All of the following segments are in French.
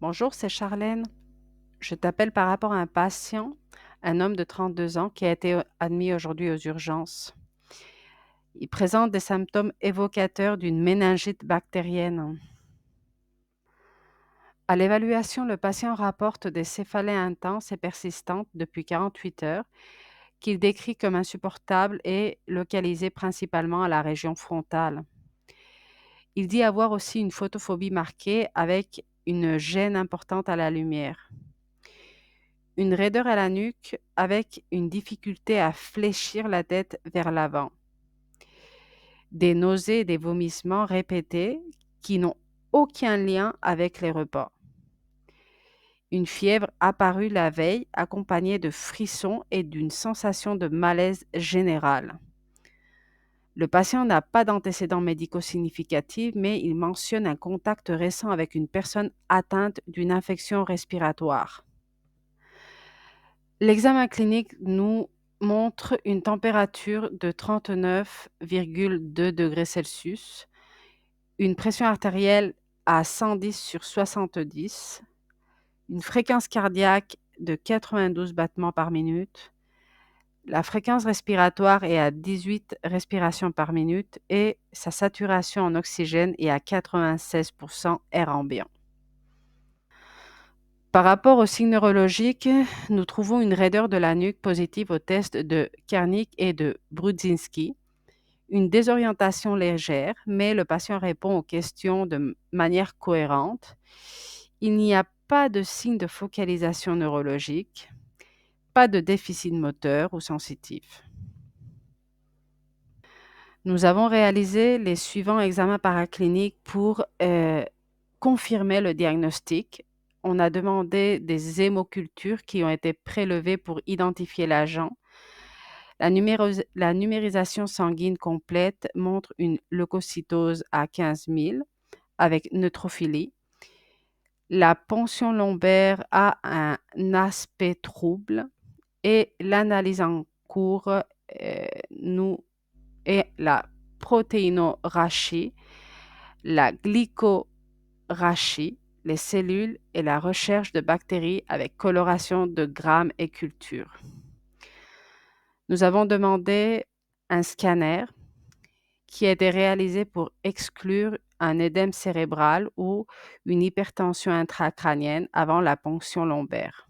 Bonjour, c'est Charlène. Je t'appelle par rapport à un patient, un homme de 32 ans qui a été admis aujourd'hui aux urgences. Il présente des symptômes évocateurs d'une méningite bactérienne. À l'évaluation, le patient rapporte des céphalées intenses et persistantes depuis 48 heures qu'il décrit comme insupportables et localisées principalement à la région frontale. Il dit avoir aussi une photophobie marquée avec une gêne importante à la lumière. Une raideur à la nuque avec une difficulté à fléchir la tête vers l'avant. Des nausées et des vomissements répétés qui n'ont aucun lien avec les repas. Une fièvre apparue la veille accompagnée de frissons et d'une sensation de malaise général. Le patient n'a pas d'antécédents médicaux significatifs, mais il mentionne un contact récent avec une personne atteinte d'une infection respiratoire. L'examen clinique nous montre une température de 39,2 degrés Celsius, une pression artérielle à 110 sur 70, une fréquence cardiaque de 92 battements par minute, la fréquence respiratoire est à 18 respirations par minute et sa saturation en oxygène est à 96% air ambiant. Par rapport aux signes neurologiques, nous trouvons une raideur de la nuque positive au test de Kernick et de Brudzinski, une désorientation légère, mais le patient répond aux questions de manière cohérente. Il n'y a pas de signe de focalisation neurologique, pas de déficit moteur ou sensitif. Nous avons réalisé les suivants examens paracliniques pour confirmer le diagnostic. On a demandé des hémocultures qui ont été prélevées pour identifier l'agent. La numérisation sanguine complète montre une leucocytose à 15 000 avec neutrophilie. La ponction lombaire a un aspect trouble et l'analyse en cours nous est la protéinorachie, la glycorachie, les cellules et la recherche de bactéries avec coloration de grammes et culture. Nous avons demandé un scanner qui a été réalisé pour exclure un édème cérébral ou une hypertension intracrânienne avant la ponction lombaire.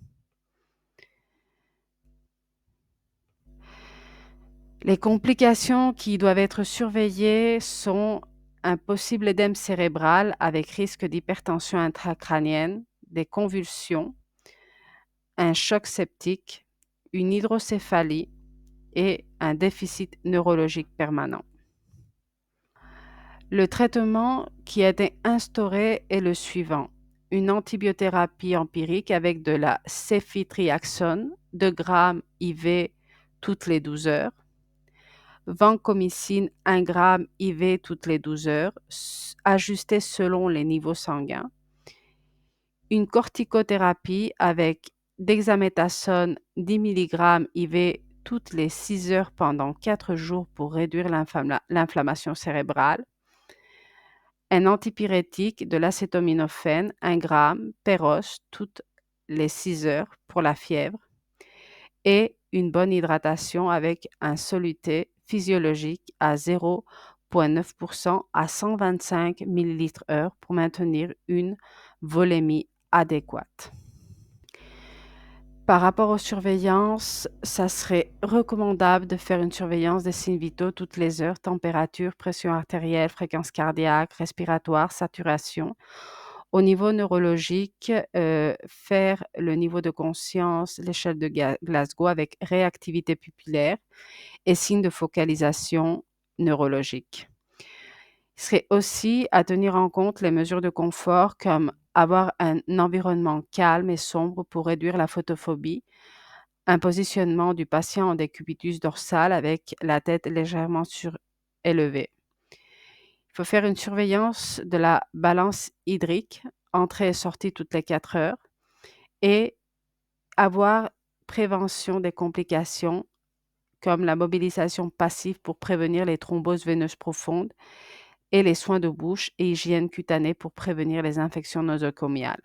Les complications qui doivent être surveillées sont un possible édème cérébral avec risque d'hypertension intracrânienne, des convulsions, un choc septique, une hydrocéphalie et un déficit neurologique permanent. Le traitement qui a été instauré est le suivant. Une antibiothérapie empirique avec de la céfitriaxone, 2 grammes IV toutes les 12 heures, vancomycine 1 gramme IV toutes les 12 heures, ajusté selon les niveaux sanguins, une corticothérapie avec dexaméthasone 10 mg IV toutes les 6 heures pendant 4 jours pour réduire l'inflammation cérébrale, un antipyrétique de l'acétaminophène 1 gramme Péros toutes les 6 heures pour la fièvre et une bonne hydratation avec un soluté physiologique à 0,9% à 125 ml/h pour maintenir une volémie adéquate. Par rapport aux surveillances, ça serait recommandable de faire une surveillance des signes vitaux toutes les heures, température, pression artérielle, fréquence cardiaque, respiratoire, saturation. Au niveau neurologique, faire le niveau de conscience, l'échelle de Glasgow avec réactivité pupillaire et signes de focalisation neurologique. Il serait aussi à tenir en compte les mesures de confort comme avoir un environnement calme et sombre pour réduire la photophobie, un positionnement du patient en décubitus dorsal avec la tête légèrement surélevée. Il faut faire une surveillance de la balance hydrique, entrée et sortie toutes les 4 heures, et avoir prévention des complications comme la mobilisation passive pour prévenir les thromboses veineuses profondes et les soins de bouche et hygiène cutanée pour prévenir les infections nosocomiales.